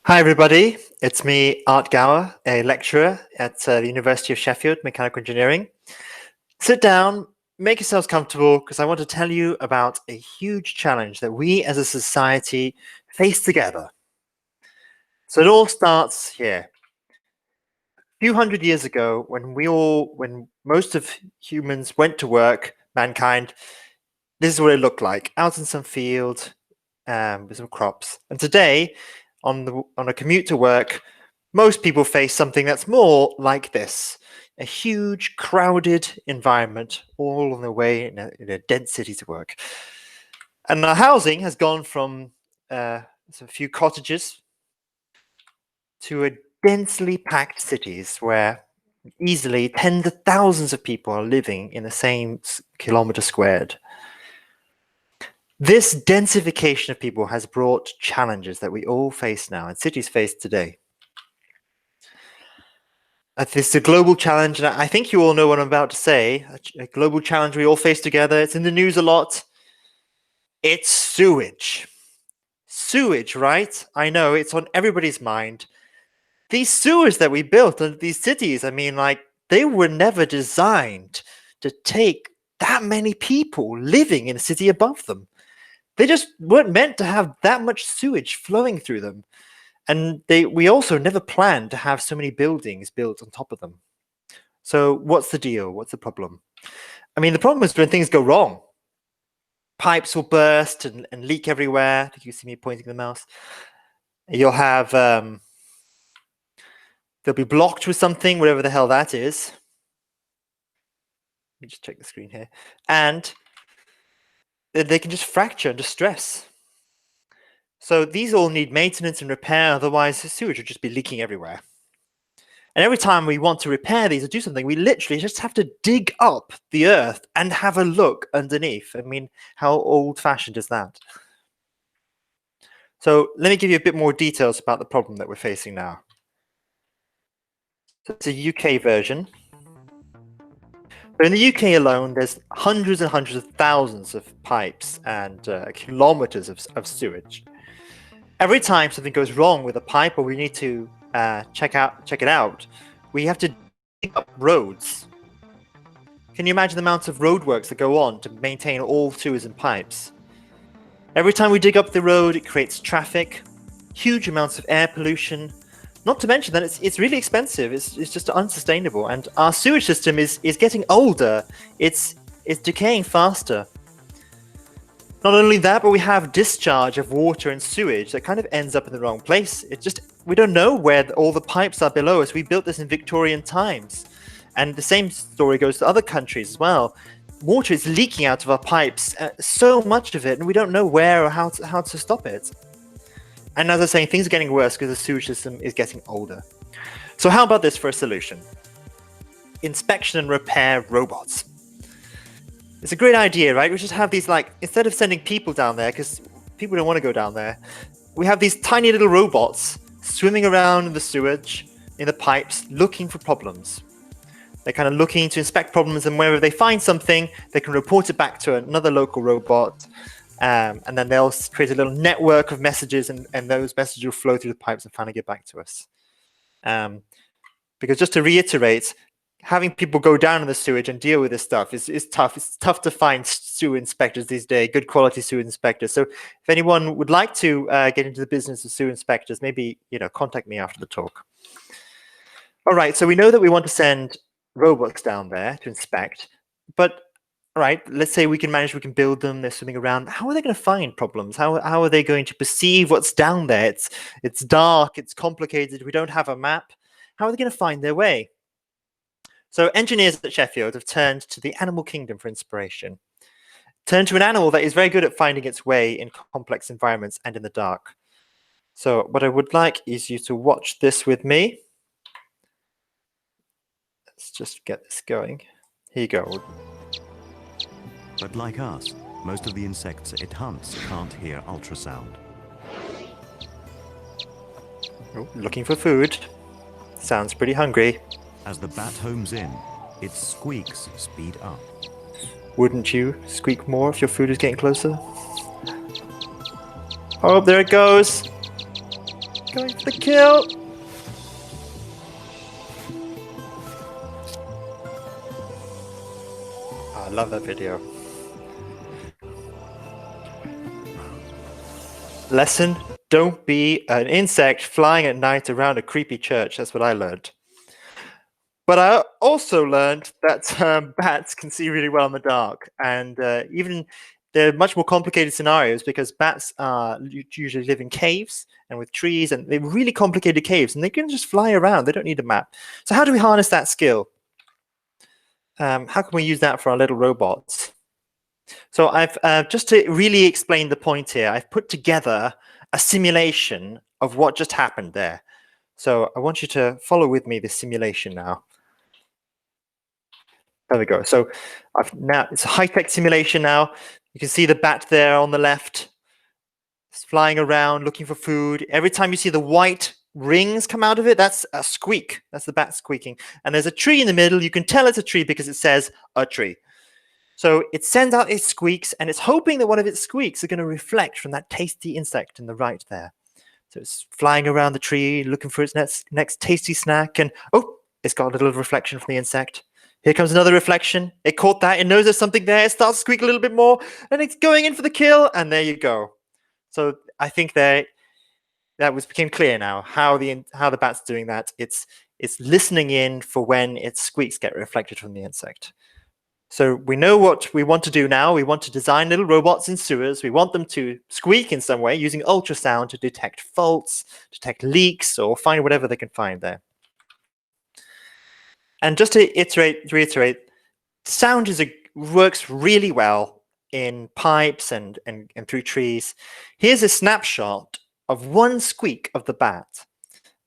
Hi, everybody. It's me, Art Gower, a lecturer at the University of Sheffield, Mechanical Engineering. Sit down, make yourselves comfortable, because I want to tell you about a huge challenge that we as a society face together. So it all starts here. A few hundred years ago, when most of humans went to work, mankind, this is what it looked like, out in some field with some crops. And today, on a commute to work, most people face something that's more like this: a huge, crowded environment, all on their way in a dense city to work. And our housing has gone from a few cottages to a densely packed cities where easily tens of thousands of people are living in the same kilometer squared. This densification of people has brought challenges that we all face now and cities face today. This is a global challenge, and I think you all know what I'm about to say. A global challenge we all face together. It's in the news a lot. It's sewage. Sewage, right? I know, it's on everybody's mind. These sewers that we built in these cities, I mean, like, they were never designed to take that many people living in a city above them. They just weren't meant to have that much sewage flowing through them. And we also never planned to have so many buildings built on top of them. So what's the deal? What's the problem? I mean, the problem is when things go wrong. Pipes will burst and leak everywhere. I think you see me pointing the mouse. You'll have, they'll be blocked with something, whatever the hell that is. Let me just check the screen here. And they can just fracture under stress. So these all need maintenance and repair, otherwise the sewage would just be leaking everywhere. And every time we want to repair these or do something, we literally just have to dig up the earth and have a look underneath. I mean, how old-fashioned is that? So let me give you a bit more details about the problem that we're facing now. So it's a UK version. But in the UK alone, there's hundreds and hundreds of thousands of pipes and kilometers of sewage. Every time something goes wrong with a pipe or we need to check it out, we have to dig up roads. Can you imagine the amount of roadworks that go on to maintain all sewers and pipes? Every time we dig up the road, it creates traffic, huge amounts of air pollution. Not to mention that it's really expensive. It's just unsustainable, and our sewage system is getting older. It's decaying faster. Not only that, but we have discharge of water and sewage that kind of ends up in the wrong place. We don't know where all the pipes are below us. We built this in Victorian times. And the same story goes to other countries as well. Water is leaking out of our pipes, so much of it, and we don't know where or how to stop it. And as I was saying, things are getting worse because the sewage system is getting older. So how about this for a solution? Inspection and repair robots. It's a great idea, right? We just have these, like, instead of sending people down there, because people don't want to go down there, we have these tiny little robots swimming around in the sewage, in the pipes, looking for problems. They're kind of looking to inspect problems, and whenever they find something, they can report it back to another local robot, and then they'll create a little network of messages, and those messages will flow through the pipes and finally get back to us. Because just to reiterate, having people go down in the sewage and deal with this stuff is tough. It's tough to find sewer inspectors these days, good quality sewer inspectors. So if anyone would like to get into the business of sewer inspectors, maybe contact me after the talk. All right, so we know that we want to send robots down there to inspect, but all right, let's say we can build them, they're swimming around. How are they going to find problems? How are they going to perceive what's down there? It's dark, it's complicated, we don't have a map. How are they going to find their way? So engineers at Sheffield have turned to the animal kingdom for inspiration. Turned to an animal that is very good at finding its way in complex environments and in the dark. So what I would like is you to watch this with me. Let's just get this going. Here you go. But like us, most of the insects it hunts can't hear ultrasound. Oh, looking for food. Sounds pretty hungry. As the bat homes in, its squeaks speed up. Wouldn't you squeak more if your food is getting closer? Oh, there it goes. Going for the kill. Oh, I love that video. Lesson: don't be an insect flying at night around a creepy church. That's what I learned. But I also learned that bats can see really well in the dark, and even they're much more complicated scenarios because bats usually live in caves and with trees, and they're really complicated caves, and they can just fly around. They don't need a map. So how do we harness that skill? How can we use that for our little robots? So I've just to really explain the point here, I've put together a simulation of what just happened there. So I want you to follow with me this simulation now. There we go. So it's a high-tech simulation now. You can see the bat there on the left. It's flying around looking for food. Every time you see the white rings come out of it, that's a squeak. That's the bat squeaking. And there's a tree in the middle. You can tell it's a tree because it says a tree. So it sends out its squeaks, and it's hoping that one of its squeaks are going to reflect from that tasty insect in the right there. So it's flying around the tree, looking for its next tasty snack, and oh, it's got a little reflection from the insect. Here comes another reflection. It caught that. It knows there's something there. It starts to squeak a little bit more, and it's going in for the kill, and there you go. So I think that became clear now how the bat's doing that. It's listening in for when its squeaks get reflected from the insect. So we know what we want to do now. We want to design little robots in sewers. We want them to squeak in some way using ultrasound to detect faults, detect leaks, or find whatever they can find there. And just to reiterate, sound works really well in pipes and through trees. Here's a snapshot of one squeak of the bat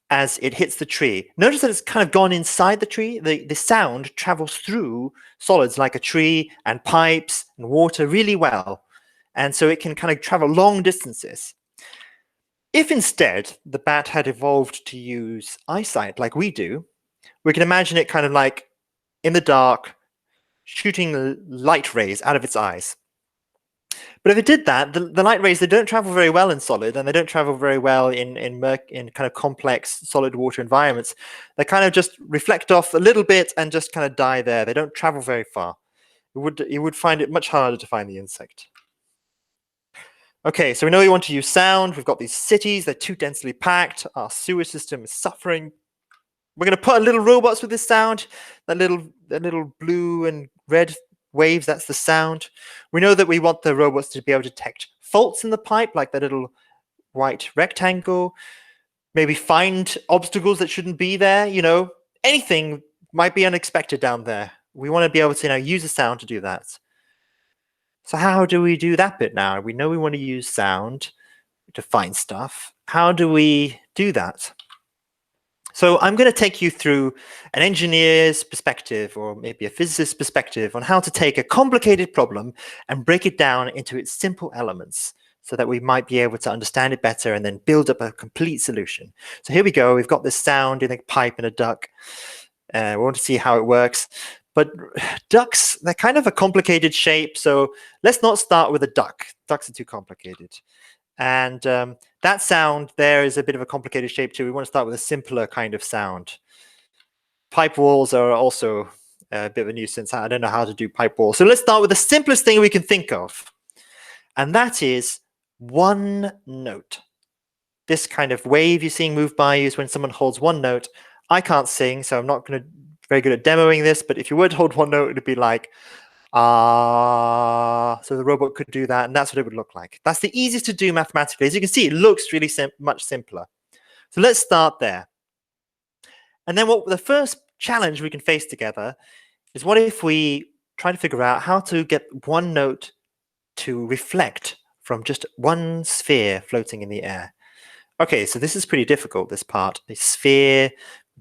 as it hits the tree. Notice that it's kind of gone inside the tree. The sound travels through solids like a tree and pipes and water really well. And so it can kind of travel long distances. If instead the bat had evolved to use eyesight like we do, we can imagine it kind of like in the dark, shooting light rays out of its eyes. But if it did that, the light rays, they don't travel very well in solid, and they don't travel very well in kind of complex solid water environments. They kind of just reflect off a little bit and just kind of die there. They don't travel very far. You would find it much harder to find the insect. Okay, so we know we want to use sound. We've got these cities. They're too densely packed. Our sewer system is suffering. We're going to put little robots with this sound. That little blue and red waves, that's the sound. We know that we want the robots to be able to detect faults in the pipe, like that little white rectangle. Maybe find obstacles that shouldn't be there. You know, anything might be unexpected down there. We want to be able to use the sound to do that. So how do we do that bit now? We know we want to use sound to find stuff. How do we do that? So I'm going to take you through an engineer's perspective, or maybe a physicist's perspective, on how to take a complicated problem and break it down into its simple elements so that we might be able to understand it better and then build up a complete solution. So here we go. We've got this sound in a pipe and a duck. We want to see how it works. But ducks, they're kind of a complicated shape. So let's not start with a duck. Ducks are too complicated. And that sound there is a bit of a complicated shape too. We want to start with a simpler kind of sound. Pipe walls are also a bit of a nuisance. I don't know how to do pipe walls. So let's start with the simplest thing we can think of. And that is one note. This kind of wave you're seeing move by you is when someone holds one note. I can't sing, so I'm not very good at demoing this. But if you were to hold one note, it would be like, so the robot could do that, and that's what it would look like. That's the easiest to do mathematically. As you can see, it looks really much simpler. So let's start there. And then the first challenge we can face together is, what if we try to figure out how to get one note to reflect from just one sphere floating in the air? Okay, so this is pretty difficult, this part. The sphere,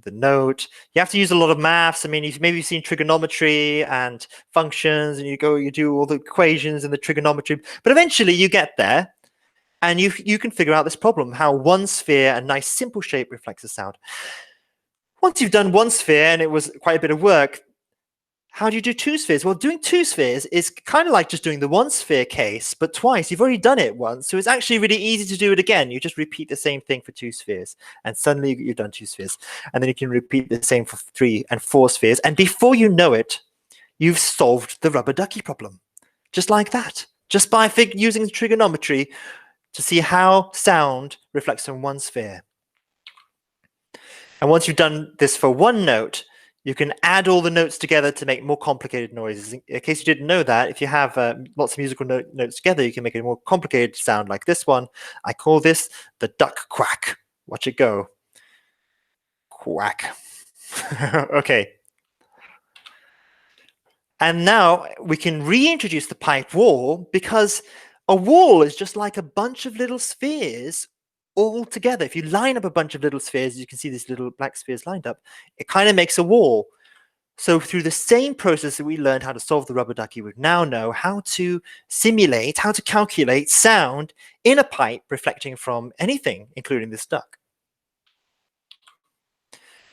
the note. You have to use a lot of maths. I mean, maybe you've seen trigonometry and functions, and you do all the equations and the trigonometry, but eventually you get there and you can figure out this problem, how one sphere, a nice simple shape, reflects the sound. Once you've done one sphere, and it was quite a bit of work, How do you do two spheres? Well, doing two spheres is kind of like just doing the one sphere case, but twice. You've already done it once, so it's actually really easy to do it again. You just repeat the same thing for two spheres, and suddenly you've done two spheres. And then you can repeat the same for 3 and 4 spheres, and before you know it, you've solved the rubber ducky problem. Just like that. Just by using trigonometry to see how sound reflects on one sphere. And once you've done this for one note, you can add all the notes together to make more complicated noises. In case you didn't know that, if you have lots of musical notes together, you can make a more complicated sound like this one. I call this the duck quack. Watch it go. Quack. Okay. And now we can reintroduce the pipe wall, because a wall is just like a bunch of little spheres all together. If you line up a bunch of little spheres, you can see these little black spheres lined up, it kind of makes a wall. So through the same process that we learned how to solve the rubber ducky, we now know how to simulate, how to calculate sound in a pipe reflecting from anything, including this duck.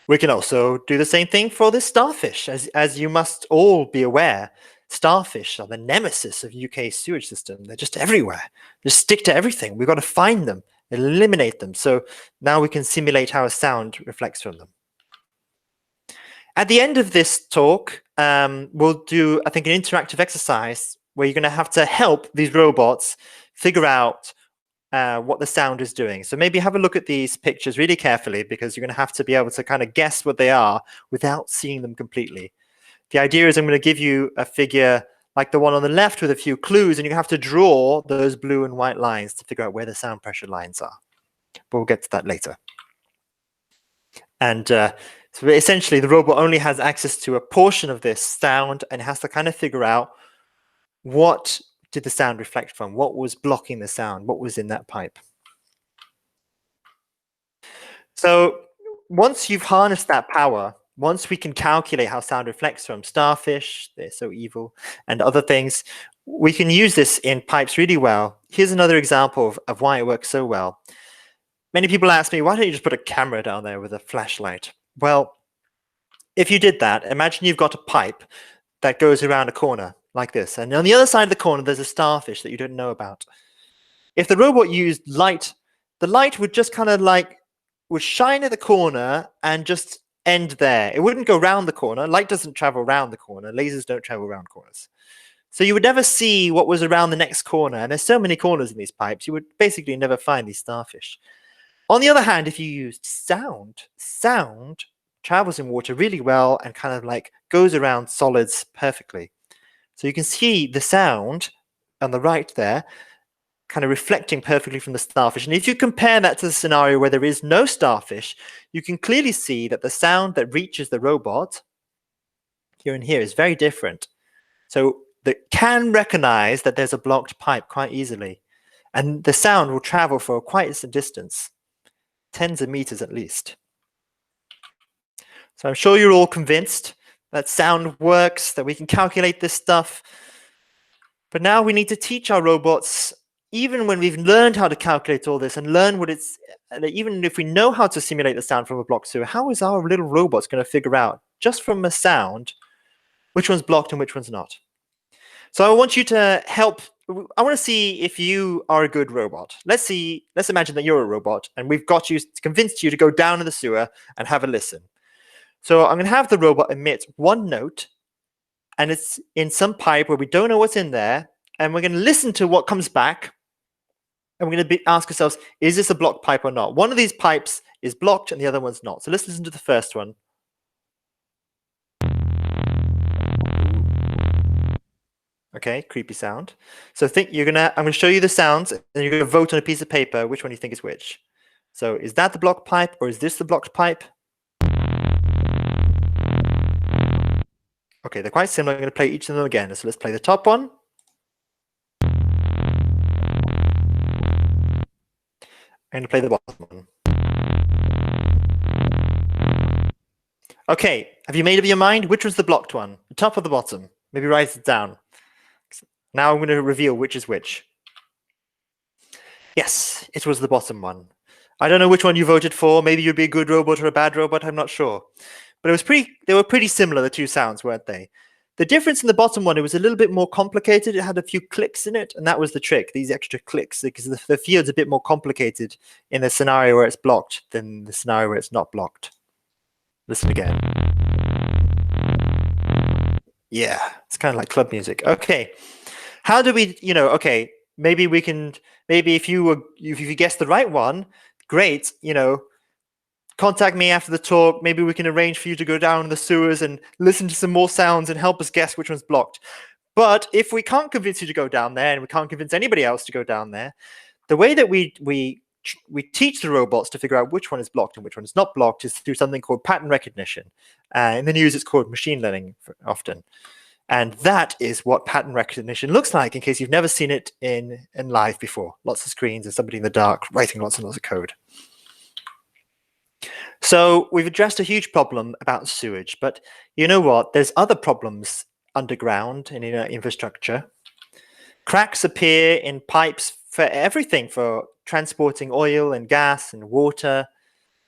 We can also do the same thing for this starfish. As you must all be aware, starfish are the nemesis of UK sewage system. They're just everywhere. They stick to everything. We've got to find them, eliminate them. So now we can simulate how a sound reflects from them. At the end of this talk, we'll do, I think, an interactive exercise where you're going to have to help these robots figure out what the sound is doing. So maybe have a look at these pictures really carefully, because you're going to have to be able to kind of guess what they are without seeing them completely. The idea is I'm going to give you a figure like the one on the left with a few clues, and you have to draw those blue and white lines to figure out where the sound pressure lines are. But we'll get to that later. And so essentially, the robot only has access to a portion of this sound and has to kind of figure out what did the sound reflect from, what was blocking the sound, what was in that pipe. So once you've harnessed that power, once we can calculate how sound reflects from starfish, they're so evil, and other things, we can use this in pipes really well. Here's another example of why it works so well. Many people ask me, why don't you just put a camera down there with a flashlight? Well, if you did that, imagine you've got a pipe that goes around a corner like this, and on the other side of the corner, there's a starfish that you don't know about. If the robot used light, the light would just kind of like, would shine at the corner and just end there. It wouldn't go around the corner. Light doesn't travel around the corner. Lasers don't travel around corners. So you would never see what was around the next corner. And there's so many corners in these pipes, you would basically never find these starfish. On the other hand, if you used sound, sound travels in water really well and kind of like goes around solids perfectly. So you can see the sound on the right there, kind of reflecting perfectly from the starfish. And if you compare that to the scenario where there is no starfish, you can clearly see that the sound that reaches the robot here and here is very different. So that can recognize that there's a blocked pipe quite easily. And the sound will travel for quite a distance, tens of meters at least. So I'm sure you're all convinced that sound works, that we can calculate this stuff. But now we need to teach our robots, even when we've learned how to calculate all this and learn what it's, even if we know how to simulate the sound from a blocked sewer, how is our little robots going to figure out, just from a sound, which one's blocked and which one's not? So I want you to help. I want to see if you are a good robot. Let's imagine that you're a robot and we've got you, convinced you to go down in the sewer and have a listen. So I'm going to have the robot emit one note, and it's in some pipe where we don't know what's in there, and we're going to listen to what comes back, and we're going to ask ourselves, is this a blocked pipe or not? One of these pipes is blocked and the other one's not. So let's listen to the first one. Okay, creepy sound. So I'm going to show you the sounds, and you're going to vote on a piece of paper which one you think is which. So is that the blocked pipe, or is this the blocked pipe? Okay, they're quite similar. I'm going to play each of them again. So let's play the top one. I'm going to play the bottom one. Okay, have you made up your mind? Which was the blocked one? The top or the bottom? Maybe write it down. Now I'm going to reveal which is which. Yes, it was the bottom one. I don't know which one you voted for. Maybe you'd be a good robot or a bad robot. I'm not sure. But they were pretty similar, the two sounds, weren't they? The difference in the bottom one, it was a little bit more complicated. It had a few clicks in it, and that was the trick, these extra clicks, because the field's a bit more complicated in the scenario where it's blocked than the scenario where it's not blocked. Listen again. Yeah, it's kind of like club music. Okay, how do we, okay, maybe if you guessed the right one, great, contact me after the talk. Maybe we can arrange for you to go down in the sewers and listen to some more sounds and help us guess which one's blocked. But if we can't convince you to go down there, and we can't convince anybody else to go down there, the way that we teach the robots to figure out which one is blocked and which one is not blocked is through something called pattern recognition. In the news, it's called machine learning often. And that is what pattern recognition looks like, in case you've never seen it in live before. Lots of screens and somebody in the dark writing lots and lots of code. So we've addressed a huge problem about sewage, but you know what? There's other problems underground and in our infrastructure. Cracks appear in pipes for everything, for transporting oil and gas and water,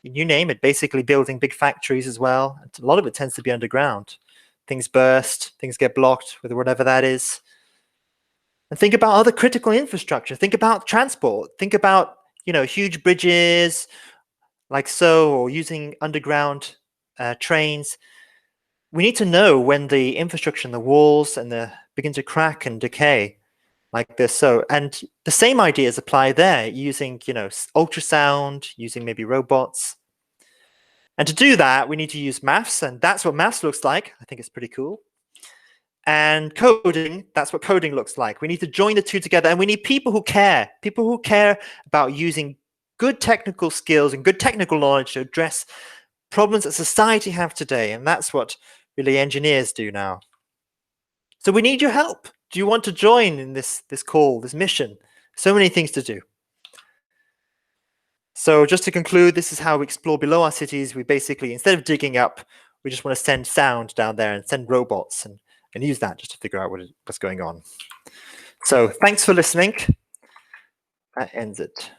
you name it, basically building big factories as well. A lot of it tends to be underground. Things burst, things get blocked with whatever that is. And think about other critical infrastructure. Think about transport. Think about, huge bridges, like so, or using underground trains. We need to know when the infrastructure and the walls begin to crack and decay like this. So, and the same ideas apply there, using, ultrasound, using maybe robots. And to do that, we need to use maths, and that's what maths looks like. I think it's pretty cool. And coding, that's what coding looks like. We need to join the two together, and we need people who care about using good technical skills and good technical knowledge to address problems that society have today. And that's what really engineers do now. So we need your help. Do you want to join in this call, this mission? So many things to do. So just to conclude, this is how we explore below our cities. We basically, instead of digging up, we just want to send sound down there and send robots and use that just to figure out what's going on. So thanks for listening. That ends it.